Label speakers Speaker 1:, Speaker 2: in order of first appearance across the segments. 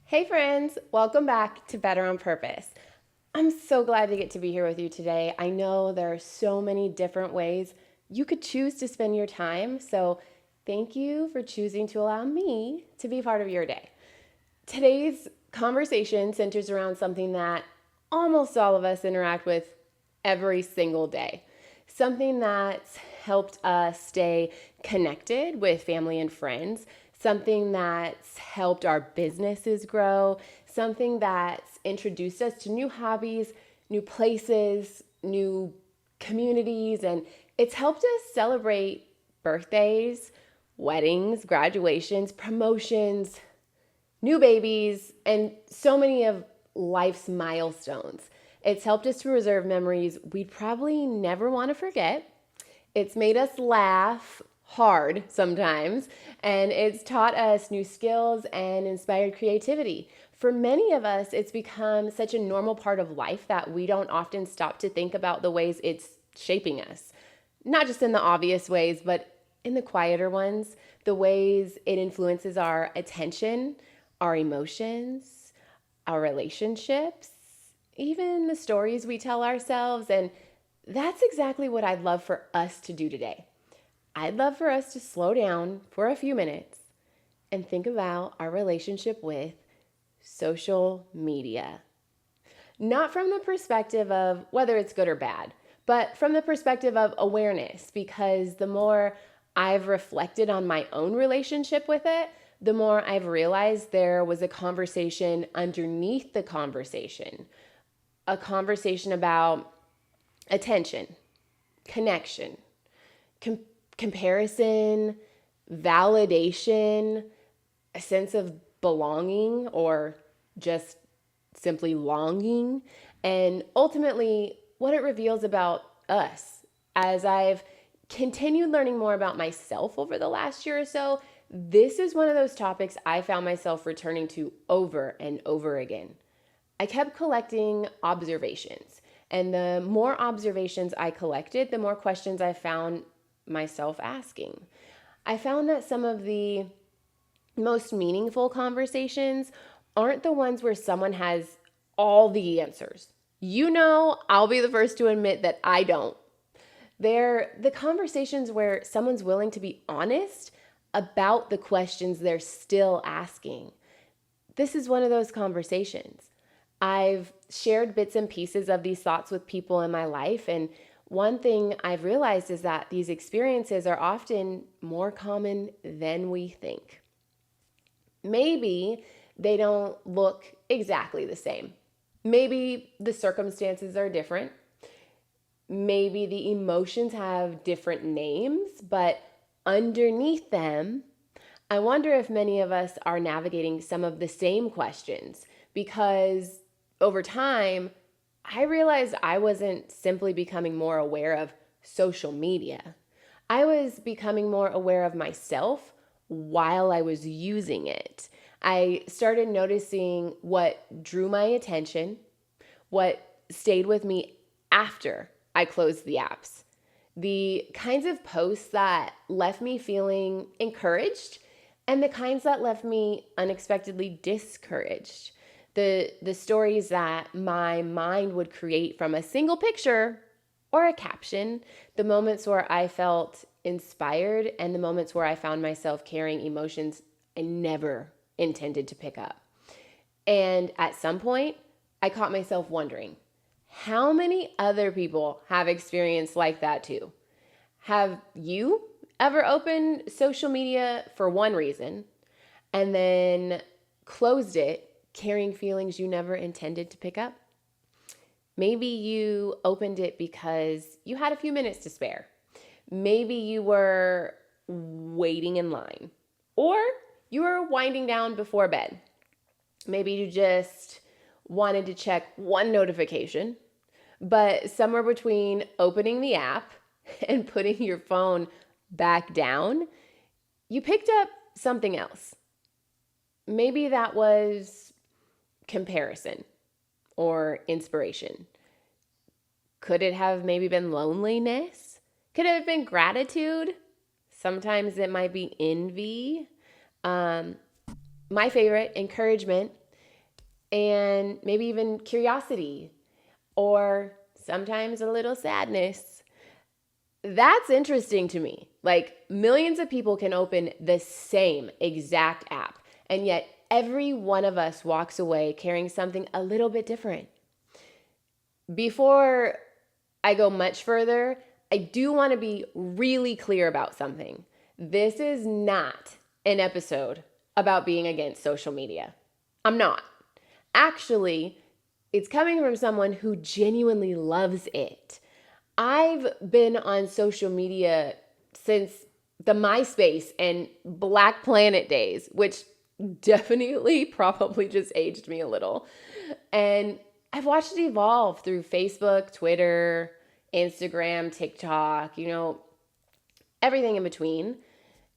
Speaker 1: Hey friends, welcome back to Better on Purpose. I'm so glad to get to be here with you today. I know there are so many different ways you could choose to spend your time, so thank you for choosing to allow me to be part of your day. Today's conversation centers around something that almost all of us interact with every single day. Something that's helped us stay connected with family and friends, something that's helped our businesses grow, something that's introduced us to new hobbies, new places, new communities, and it's helped us celebrate birthdays, weddings, graduations, promotions, new babies, and so many of life's milestones. It's helped us to reserve memories we'd probably never want to forget. It's made us laugh hard sometimes, and it's taught us new skills and inspired creativity. For many of us, it's become such a normal part of life that we don't often stop to think about the ways it's shaping us. Not just in the obvious ways, but in the quieter ones, the ways it influences our attention, our emotions, our relationships, even the stories we tell ourselves. And that's exactly what I'd love for us to do today. I'd love for us to slow down for a few minutes and think about our relationship with social media. Not from the perspective of whether it's good or bad, but from the perspective of awareness, because the more I've reflected on my own relationship with it, the more I've realized there was a conversation underneath the conversation, a conversation about attention, connection, com- comparison, validation, a sense of belonging or just simply longing, and ultimately what it reveals about us. As I've continued learning more about myself over the last year or so, this is one of those topics I found myself returning to over and over again. I kept collecting observations, and the more observations I collected, the more questions I found myself asking. I found that some of the most meaningful conversations aren't the ones where someone has all the answers. I'll be the first to admit that I don't. They're the conversations where someone's willing to be honest about the questions they're still asking. This is one of those conversations. I've shared bits and pieces of these thoughts with people in my life, and one thing I've realized is that these experiences are often more common than we think. Maybe they don't look exactly the same. Maybe the circumstances are different. Maybe the emotions have different names, but underneath them, I wonder if many of us are navigating some of the same questions because over time, I realized I wasn't simply becoming more aware of social media. I was becoming more aware of myself while I was using it. I started noticing what drew my attention, what stayed with me after I closed the apps, the kinds of posts that left me feeling encouraged and the kinds that left me unexpectedly discouraged. The stories that my mind would create from a single picture or a caption, the moments where I felt inspired, and the moments where I found myself carrying emotions I never intended to pick up. And at some point, I caught myself wondering, how many other people have experience like that too? Have you ever opened social media for one reason and then closed it carrying feelings you never intended to pick up? Maybe you opened it because you had a few minutes to spare. Maybe you were waiting in line, or you were winding down before bed. Maybe you just wanted to check one notification, but somewhere between opening the app and putting your phone back down, you picked up something else. Maybe that was comparison or inspiration. Could it have maybe been loneliness? Could it have been gratitude? Sometimes it might be envy. My favorite, encouragement. and maybe even curiosity, or sometimes a little sadness. That's interesting to me. Like, millions of people can open the same exact app, and yet every one of us walks away carrying something a little bit different. Before I go much further, I do want to be really clear about something. This is not an episode about being against social media. I'm not. Actually, it's coming from someone who genuinely loves it. I've been on social media since the MySpace and Black Planet days, which definitely probably just aged me a little. And I've watched it evolve through Facebook, Twitter, Instagram, TikTok, everything in between.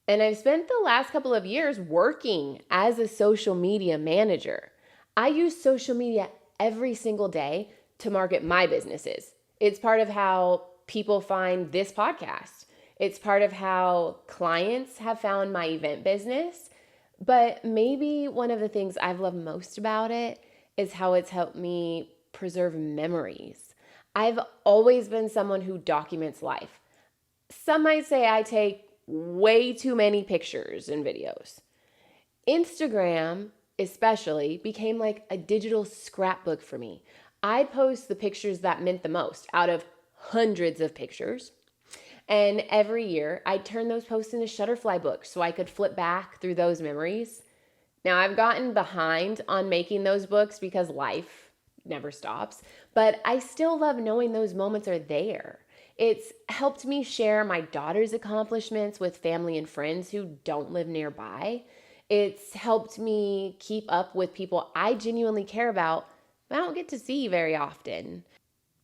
Speaker 1: And I've spent the last couple of years working as a social media manager. I use social media every single day to market my businesses. It's part of how people find this podcast. It's part of how clients have found my event business. But maybe one of the things I've loved most about it is how it's helped me preserve memories. I've always been someone who documents life. Some might say I take way too many pictures and videos. Instagram, especially, became like a digital scrapbook for me. I'd post the pictures that meant the most out of hundreds of pictures. And every year, I'd turn those posts into Shutterfly books so I could flip back through those memories. Now, I've gotten behind on making those books because life never stops, but I still love knowing those moments are there. It's helped me share my daughter's accomplishments with family and friends who don't live nearby. It's helped me keep up with people I genuinely care about, but I don't get to see very often.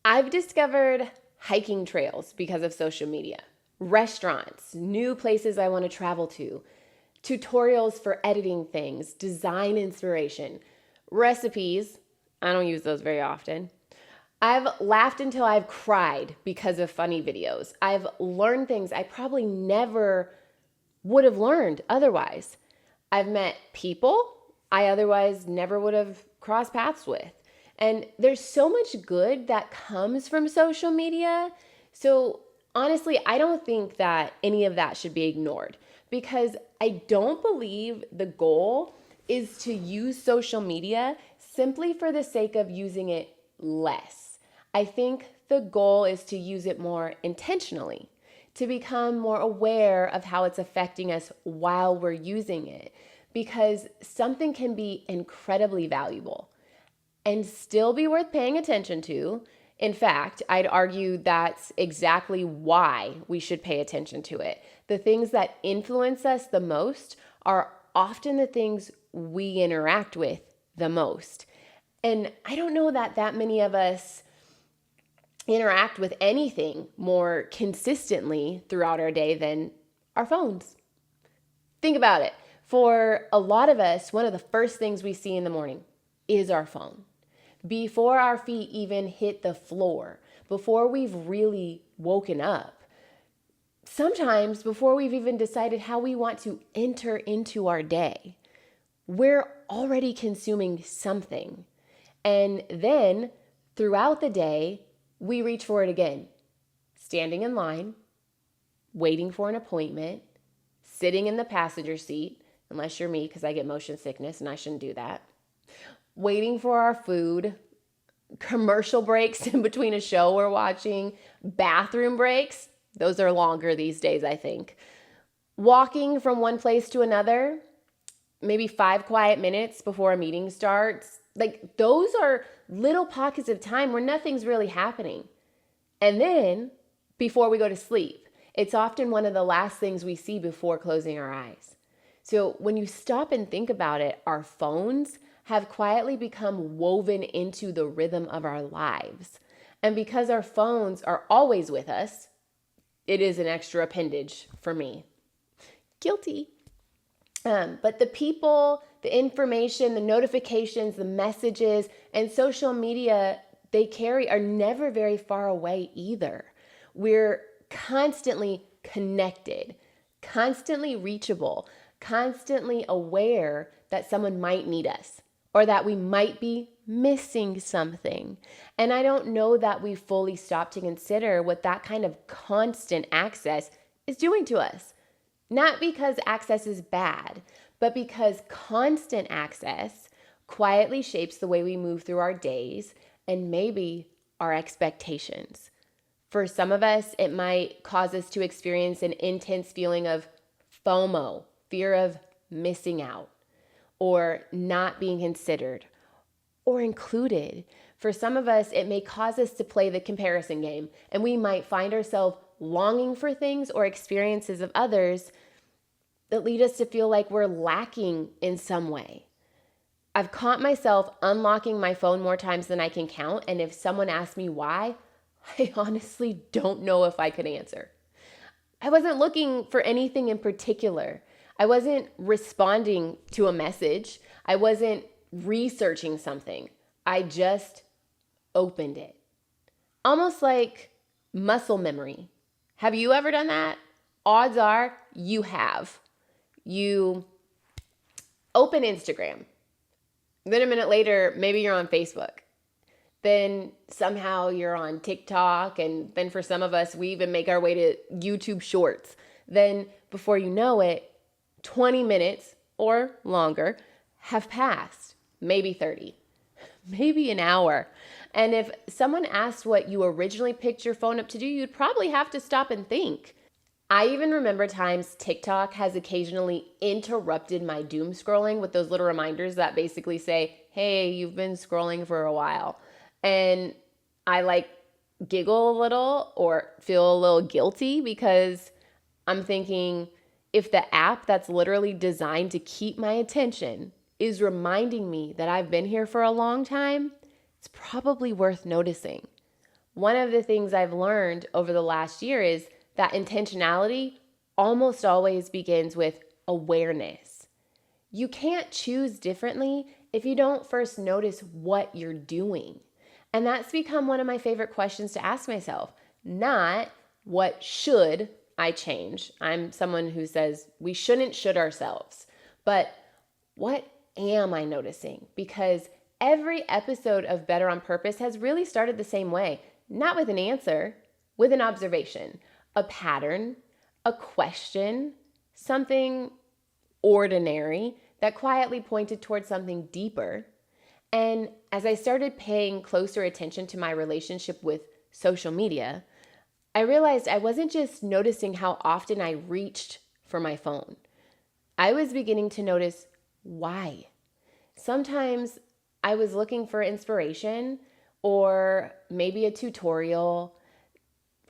Speaker 1: I've discovered hiking trails because of social media, restaurants, new places I want to travel to, tutorials for editing things, design inspiration, recipes. I don't use those very often. I've laughed until I've cried because of funny videos. I've learned things I probably never would have learned otherwise. I've met people I otherwise never would have crossed paths with. And there's so much good that comes from social media. So honestly, I don't think that any of that should be ignored, because I don't believe the goal is to use social media simply for the sake of using it less. I think the goal is to use it more intentionally, to become more aware of how it's affecting us while we're using it, because something can be incredibly valuable and still be worth paying attention to. In fact, I'd argue that's exactly why we should pay attention to it. The things that influence us the most are often the things we interact with the most. And I don't know that many of us interact with anything more consistently throughout our day than our phones. Think about it. For a lot of us, one of the first things we see in the morning is our phone. Before our feet even hit the floor, before we've really woken up, sometimes before we've even decided how we want to enter into our day, we're already consuming something. And then throughout the day, we reach for it again, standing in line, waiting for an appointment, sitting in the passenger seat, unless you're me, because I get motion sickness and I shouldn't do that, waiting for our food, commercial breaks in between a show we're watching, bathroom breaks. Those are longer these days, I think. Walking from one place to another, maybe 5 quiet minutes before a meeting starts. Like, those are little pockets of time where nothing's really happening. And then before we go to sleep, it's often one of the last things we see before closing our eyes. So when you stop and think about it, our phones have quietly become woven into the rhythm of our lives. And because our phones are always with us, it is an extra appendage for me. Guilty. But the people, the information, the notifications, the messages, and social media they carry are never very far away either. We're constantly connected, constantly reachable, constantly aware that someone might need us or that we might be missing something. And I don't know that we fully stop to consider what that kind of constant access is doing to us. Not because access is bad, but because constant access quietly shapes the way we move through our days and maybe our expectations. For some of us, it might cause us to experience an intense feeling of FOMO, fear of missing out, or not being considered or included. For some of us, it may cause us to play the comparison game, and we might find ourselves longing for things or experiences of others that lead us to feel like we're lacking in some way. I've caught myself unlocking my phone more times than I can count, and if someone asks me why, I honestly don't know if I could answer. I wasn't looking for anything in particular. I wasn't responding to a message. I wasn't researching something. I just opened it. Almost like muscle memory. Have you ever done that? Odds are you have. You open Instagram. Then a minute later, maybe you're on Facebook. Then somehow you're on TikTok. And then for some of us, we even make our way to YouTube Shorts. Then before you know it, 20 minutes or longer have passed. Maybe 30, maybe an hour. And if someone asked what you originally picked your phone up to do, you'd probably have to stop and think. I even remember times TikTok has occasionally interrupted my doom scrolling with those little reminders that basically say, hey, you've been scrolling for a while. And I giggle a little or feel a little guilty because I'm thinking if the app that's literally designed to keep my attention is reminding me that I've been here for a long time, it's probably worth noticing. One of the things I've learned over the last year is that intentionality almost always begins with awareness. You can't choose differently if you don't first notice what you're doing. And that's become one of my favorite questions to ask myself. Not what should I change? I'm someone who says we should ourselves. But what am I noticing? Because every episode of Better on Purpose has really started the same way. Not with an answer, with an observation, a pattern, a question, something ordinary that quietly pointed towards something deeper. And as I started paying closer attention to my relationship with social media, I realized I wasn't just noticing how often I reached for my phone. I was beginning to notice why. Sometimes I was looking for inspiration or maybe a tutorial,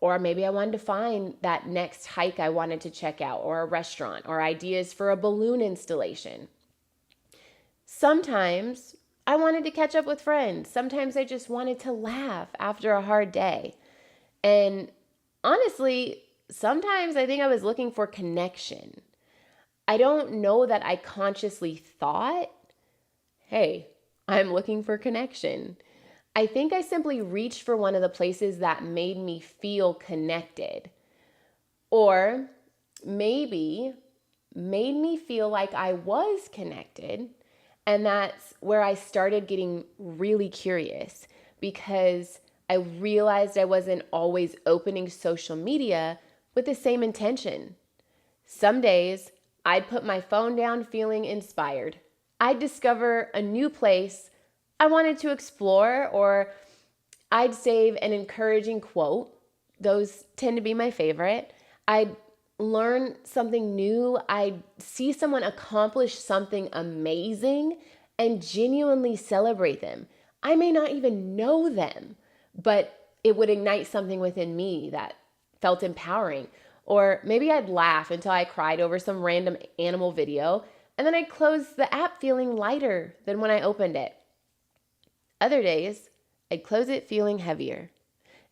Speaker 1: or maybe I wanted to find that next hike I wanted to check out, or a restaurant, or ideas for a balloon installation. Sometimes I wanted to catch up with friends. Sometimes I just wanted to laugh after a hard day. And honestly, sometimes I think I was looking for connection. I don't know that I consciously thought, hey, I'm looking for connection. I think I simply reached for one of the places that made me feel connected. Or maybe made me feel like I was connected. And that's where I started getting really curious because I realized I wasn't always opening social media with the same intention. Some days I'd put my phone down feeling inspired. I'd discover a new place I wanted to explore, or I'd save an encouraging quote. Those tend to be my favorite. I'd learn something new. I'd see someone accomplish something amazing and genuinely celebrate them. I may not even know them, but it would ignite something within me that felt empowering. Or maybe I'd laugh until I cried over some random animal video, and then I'd close the app feeling lighter than when I opened it. Other days, I'd close it feeling heavier.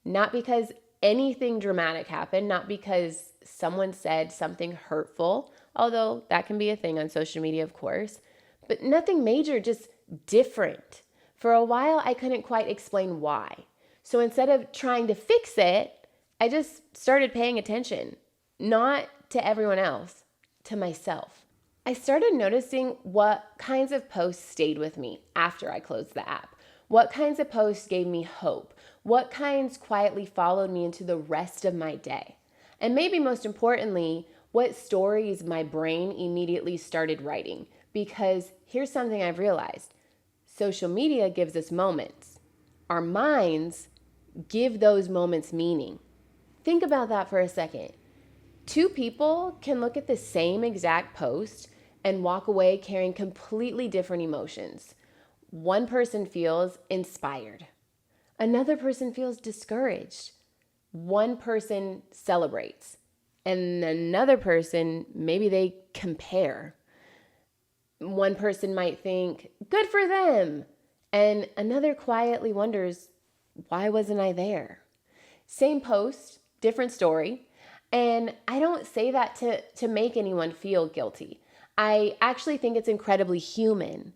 Speaker 1: Not because anything dramatic happened, not because someone said something hurtful, although that can be a thing on social media, of course, but nothing major, just different. For a while, I couldn't quite explain why. So instead of trying to fix it, I just started paying attention, not to everyone else, to myself. I started noticing what kinds of posts stayed with me after I closed the app. What kinds of posts gave me hope? What kinds quietly followed me into the rest of my day? And maybe most importantly, what stories my brain immediately started writing. Because here's something I've realized: social media gives us moments. Our minds give those moments meaning. Think about that for a second. Two people can look at the same exact post and walk away carrying completely different emotions. One person feels inspired, another person feels discouraged. One person celebrates, and another person, maybe they compare. One person might think, good for them, and another quietly wonders, why wasn't I there? Same post, different story. And I don't say that to make anyone feel guilty. I actually think it's incredibly human.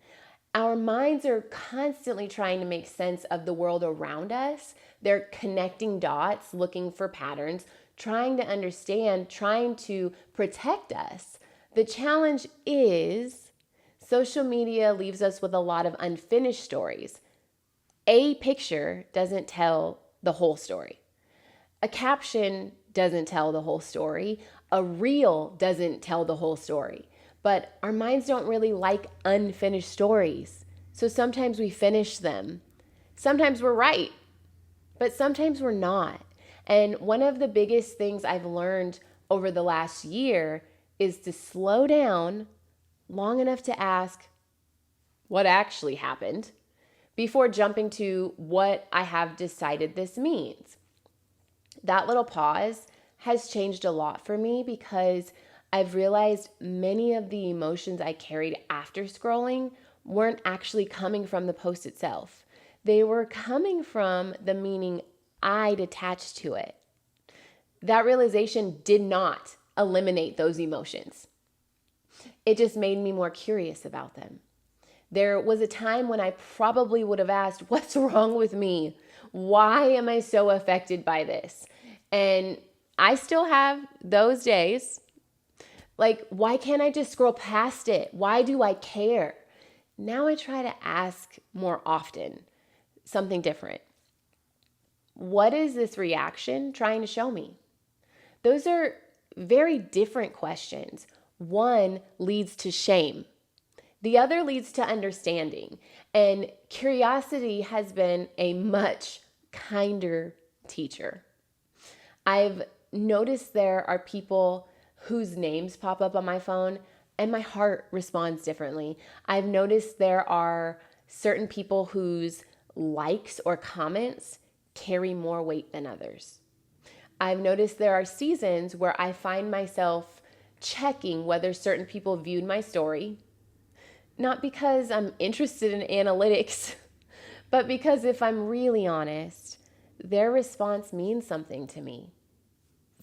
Speaker 1: Our minds are constantly trying to make sense of the world around us. They're connecting dots, looking for patterns, trying to understand, trying to protect us. The challenge is social media leaves us with a lot of unfinished stories. A picture doesn't tell the whole story. A caption doesn't tell the whole story. A reel doesn't tell the whole story. But our minds don't really like unfinished stories. So sometimes we finish them. Sometimes we're right, but sometimes we're not. And one of the biggest things I've learned over the last year is to slow down long enough to ask what actually happened before jumping to what I have decided this means. That little pause has changed a lot for me because I've realized many of the emotions I carried after scrolling weren't actually coming from the post itself. They were coming from the meaning I'd attached to it. That realization did not eliminate those emotions. It just made me more curious about them. There was a time when I probably would have asked, what's wrong with me? Why am I so affected by this? And I still have those days. Like, why can't I just scroll past it? Why do I care? Now I try to ask more often something different. What is this reaction trying to show me? Those are very different questions. One leads to shame. The other leads to understanding. And curiosity has been a much kinder teacher. I've noticed there are people whose names pop up on my phone and my heart responds differently. I've noticed there are certain people whose likes or comments carry more weight than others. I've noticed there are seasons where I find myself checking whether certain people viewed my story, not because I'm interested in analytics, but because if I'm really honest, their response means something to me.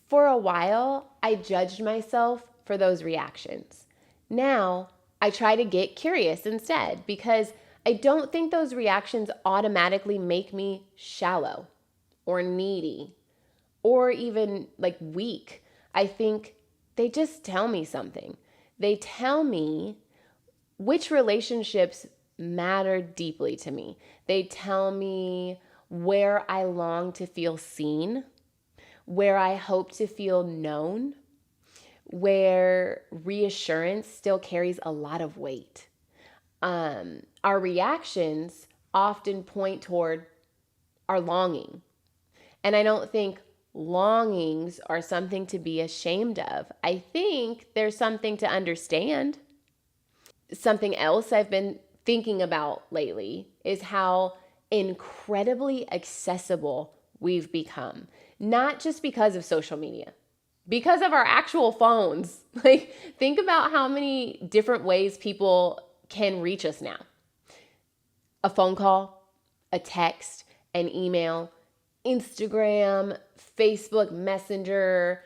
Speaker 1: For a while, I judged myself for those reactions. Now, I try to get curious instead because I don't think those reactions automatically make me shallow or needy or even like weak. I think they just tell me something. They tell me which relationships matter deeply to me. They tell me where I long to feel seen, where I hope to feel known, where reassurance still carries a lot of weight. Our reactions often point toward our longing. And I don't think longings are something to be ashamed of. I think there's something to understand. Something else I've been thinking about lately is how incredibly accessible we've become, not just because of social media, because of our actual phones. Like, think about how many different ways people can reach us now. A phone call, a text, an email, Instagram, Facebook Messenger,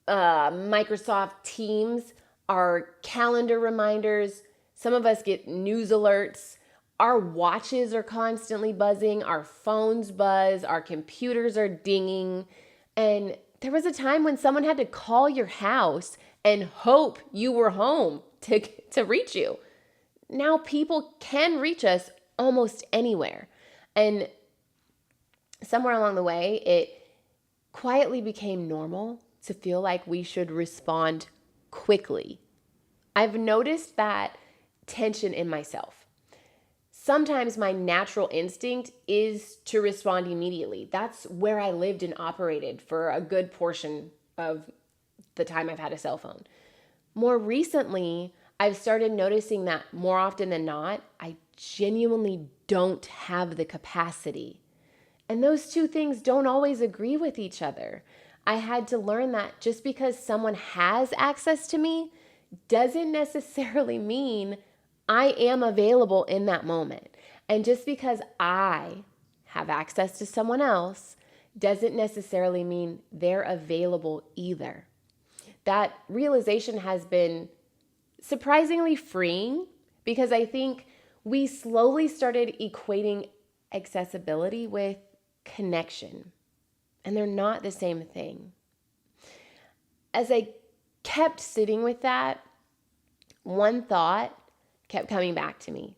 Speaker 1: Microsoft Teams, our calendar reminders. Some of us get news alerts. Our watches are constantly buzzing. Our phones buzz. Our computers are dinging. And there was a time when someone had to call your house and hope you were home to reach you. Now people can reach us almost anywhere. And somewhere along the way, it quietly became normal to feel like we should respond quickly. I've noticed that tension in myself. Sometimes my natural instinct is to respond immediately. That's where I lived and operated for a good portion of the time I've had a cell phone. More recently, I've started noticing that more often than not, I genuinely don't have the capacity. And those two things don't always agree with each other. I had to learn that just because someone has access to me doesn't necessarily mean I am available in that moment. And just because I have access to someone else doesn't necessarily mean they're available either. That realization has been surprisingly freeing because I think we slowly started equating accessibility with connection, and they're not the same thing. As I kept sitting with that, one thought kept coming back to me.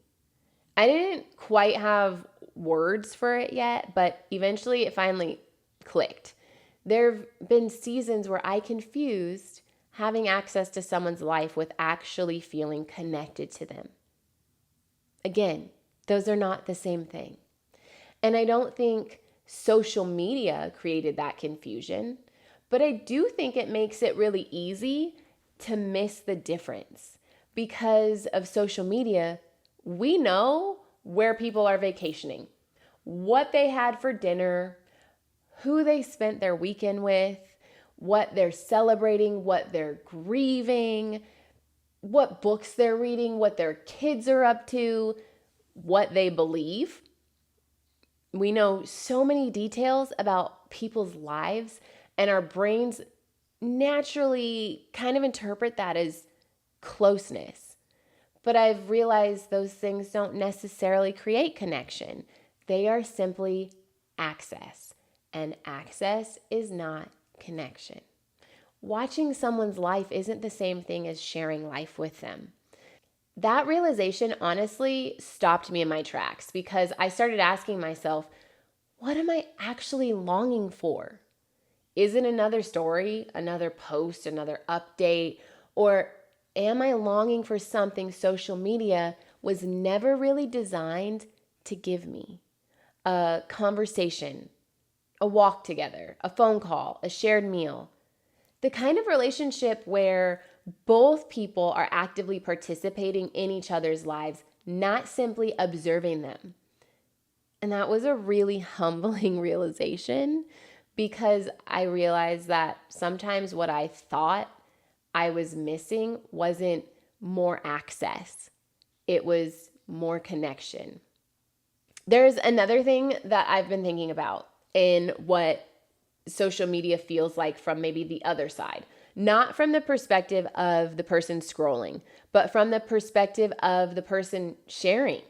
Speaker 1: I didn't quite have words for it yet, but eventually it finally clicked. There have been seasons where I confused having access to someone's life with actually feeling connected to them. Again, those are not the same thing. And I don't think social media created that confusion, but I do think it makes it really easy to miss the difference. Because of social media, we know where people are vacationing, what they had for dinner, who they spent their weekend with, what they're celebrating, what they're grieving, what books they're reading, what their kids are up to, what they believe. We know so many details about people's lives, and our brains naturally kind of interpret that as closeness. But I've realized those things don't necessarily create connection. They are simply access, and access is not connection. Watching someone's life isn't the same thing as sharing life with them. That realization honestly stopped me in my tracks because I started asking myself, what am I actually longing for? Is it another story, another post, another update, or am I longing for something social media was never really designed to give me? A conversation, a walk together, a phone call, a shared meal. The kind of relationship where both people are actively participating in each other's lives, not simply observing them. And that was a really humbling realization because I realized that sometimes what I thought I was missing wasn't more access. It was more connection. There's another thing that I've been thinking about in what social media feels like from maybe the other side. Not from the perspective of the person scrolling, but from the perspective of the person sharing.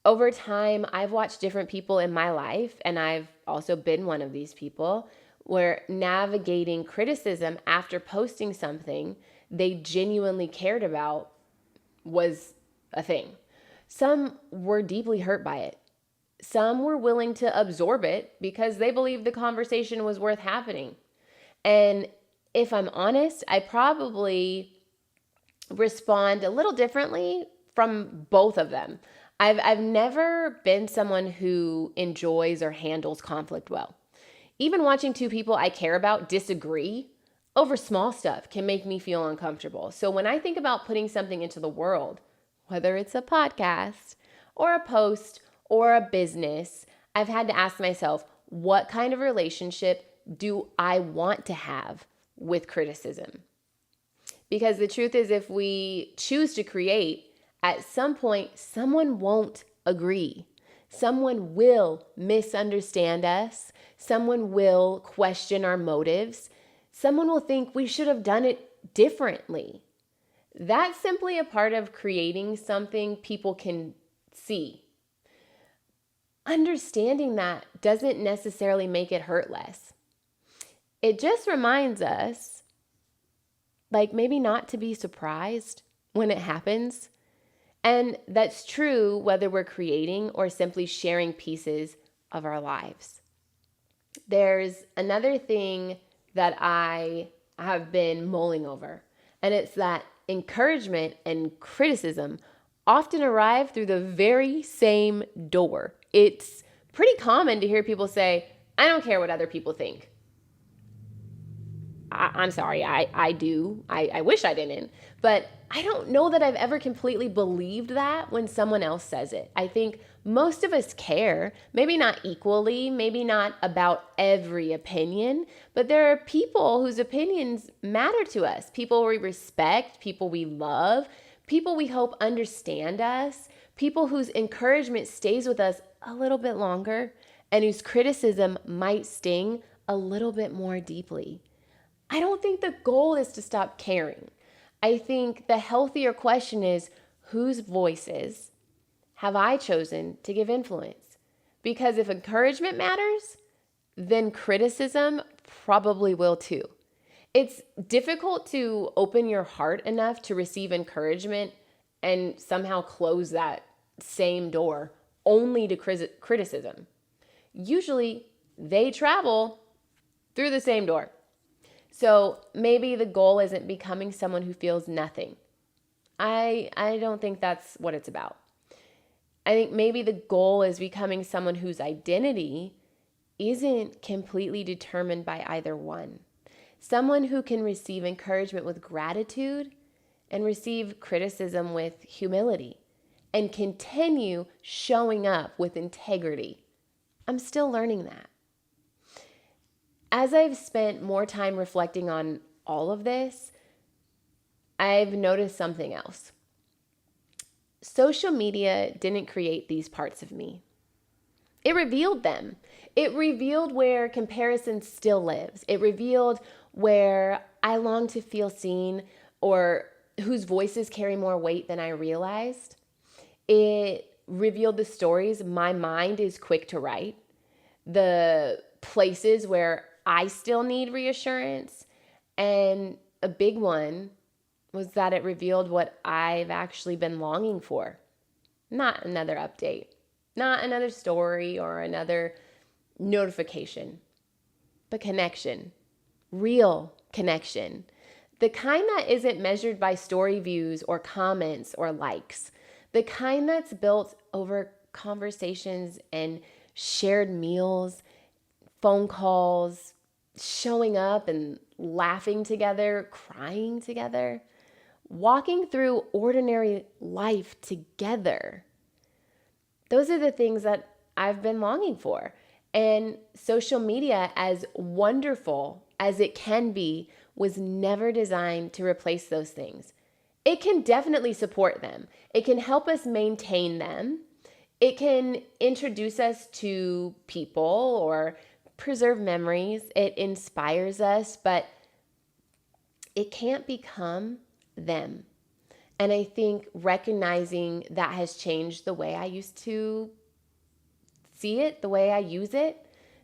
Speaker 1: Over time, I've watched different people in my life, and I've also been one of these people, where navigating criticism after posting something they genuinely cared about was a thing. Some were deeply hurt by it. Some were willing to absorb it because they believed the conversation was worth happening. And if I'm honest, I probably respond a little differently from both of them. I've never been someone who enjoys or handles conflict well. Even watching two people I care about disagree over small stuff can make me feel uncomfortable. So when I think about putting something into the world, whether it's a podcast or a post or a business, I've had to ask myself, what kind of relationship do I want to have with criticism? Because the truth is, if we choose to create, at some point, someone won't agree. Someone will misunderstand us. Someone will question our motives. Someone will think we should have done it differently. That's simply a part of creating something people can see. Understanding that doesn't necessarily make it hurt less. It just reminds us, like, maybe not to be surprised when it happens. And that's true whether we're creating or simply sharing pieces of our lives. There's another thing that I have been mulling over, and it's that encouragement and criticism often arrive through the very same door. It's pretty common to hear people say, I don't care what other people think. I'm sorry, I do. I wish I didn't. But I don't know that I've ever completely believed that when someone else says it. I think most of us care, maybe not equally, maybe not about every opinion, but there are people whose opinions matter to us, people we respect, people we love, people we hope understand us, people whose encouragement stays with us a little bit longer and whose criticism might sting a little bit more deeply. I don't think the goal is to stop caring. I think the healthier question is, whose voices have I chosen to give influence? Because if encouragement matters, then criticism probably will too. It's difficult to open your heart enough to receive encouragement and somehow close that same door only to criticism. Usually they travel through the same door. So maybe the goal isn't becoming someone who feels nothing. I don't think that's what it's about. I think maybe the goal is becoming someone whose identity isn't completely determined by either one. Someone who can receive encouragement with gratitude and receive criticism with humility and continue showing up with integrity. I'm still learning that. As I've spent more time reflecting on all of this, I've noticed something else. Social media didn't create these parts of me. It revealed them. It revealed where comparison still lives. It revealed where I long to feel seen or whose voices carry more weight than I realized. It revealed the stories my mind is quick to write, the places where I still need reassurance, and a big one was that it revealed what I've actually been longing for. Not another update, not another story or another notification, but connection, real connection. The kind that isn't measured by story views or comments or likes. The kind that's built over conversations and shared meals, phone calls, showing up and laughing together, crying together, walking through ordinary life together. Those are the things that I've been longing for. And social media, as wonderful as it can be, was never designed to replace those things. It can definitely support them. It can help us maintain them. It can introduce us to people or preserve memories. It inspires us, but it can't become them. And I think recognizing that has changed the way I used to see it, the way I use it.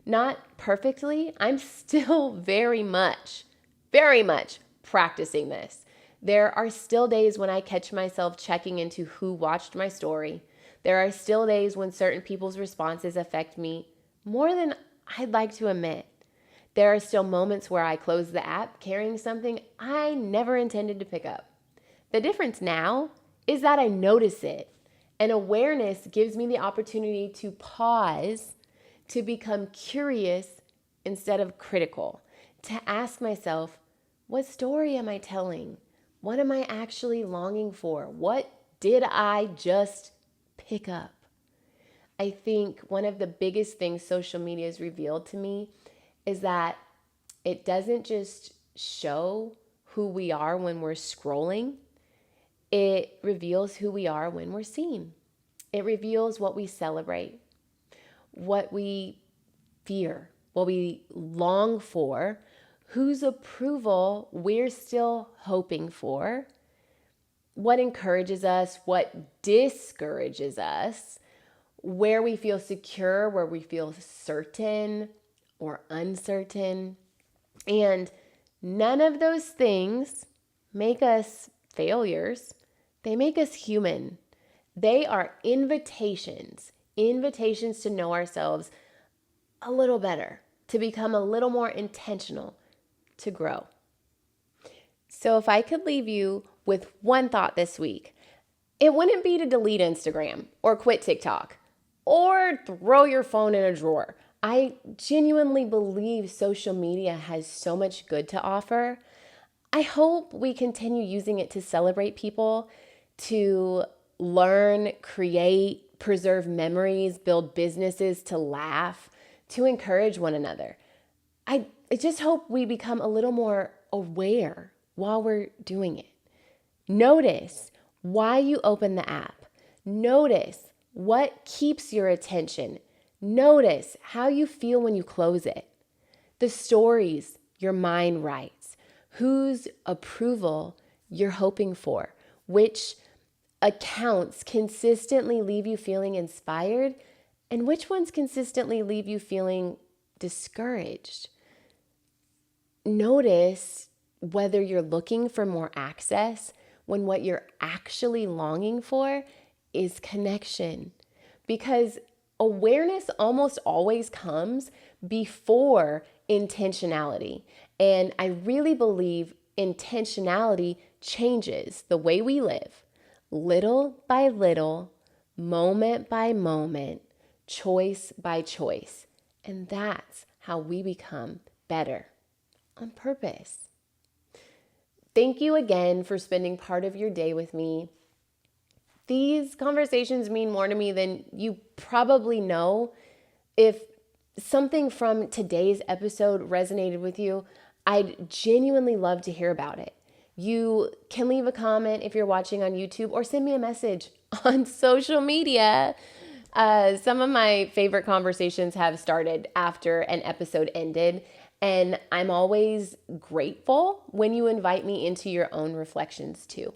Speaker 1: Not perfectly. I'm still very much practicing this. There are still days when I catch myself checking into who watched my story. There are still days when certain people's responses affect me more than I'd like to admit. There are still moments where I close the app carrying something I never intended to pick up. The difference now is that I notice it, and awareness gives me the opportunity to pause, to become curious instead of critical, to ask myself, what story am I telling? What am I actually longing for? What did I just pick up? I think one of the biggest things social media has revealed to me is that it doesn't just show who we are when we're scrolling. It reveals who we are when we're seen. It reveals what we celebrate, what we fear, what we long for, whose approval we're still hoping for, what encourages us, what discourages us, where we feel secure, where we feel certain or uncertain. And none of those things make us failures. They make us human. They are invitations to know ourselves a little better, to become a little more intentional, to grow. So if I could leave you with one thought this week, it wouldn't be to delete Instagram or quit TikTok or throw your phone in a drawer. I genuinely believe social media has so much good to offer. I hope we continue using it to celebrate people, to learn, create, preserve memories, build businesses, to laugh, to encourage one another. I just hope we become a little more aware while we're doing it. Notice why you open the app. Notice what keeps your attention. Notice how you feel when you close it. The stories your mind writes, whose approval you're hoping for, which accounts consistently leave you feeling inspired, and which ones consistently leave you feeling discouraged. Notice whether you're looking for more access when what you're actually longing for is connection. Because awareness almost always comes before intentionality. And I really believe intentionality changes the way we live, little by little, moment by moment, choice by choice. And that's how we become better on purpose. Thank you again for spending part of your day with me. These conversations mean more to me than you probably know. If something from today's episode resonated with you, I'd genuinely love to hear about it. You can leave a comment if you're watching on YouTube or send me a message on social media. Some of my favorite conversations have started after an episode ended, and I'm always grateful when you invite me into your own reflections too.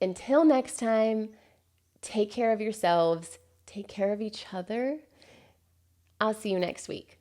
Speaker 1: Until next time, take care of yourselves, take care of each other. I'll see you next week.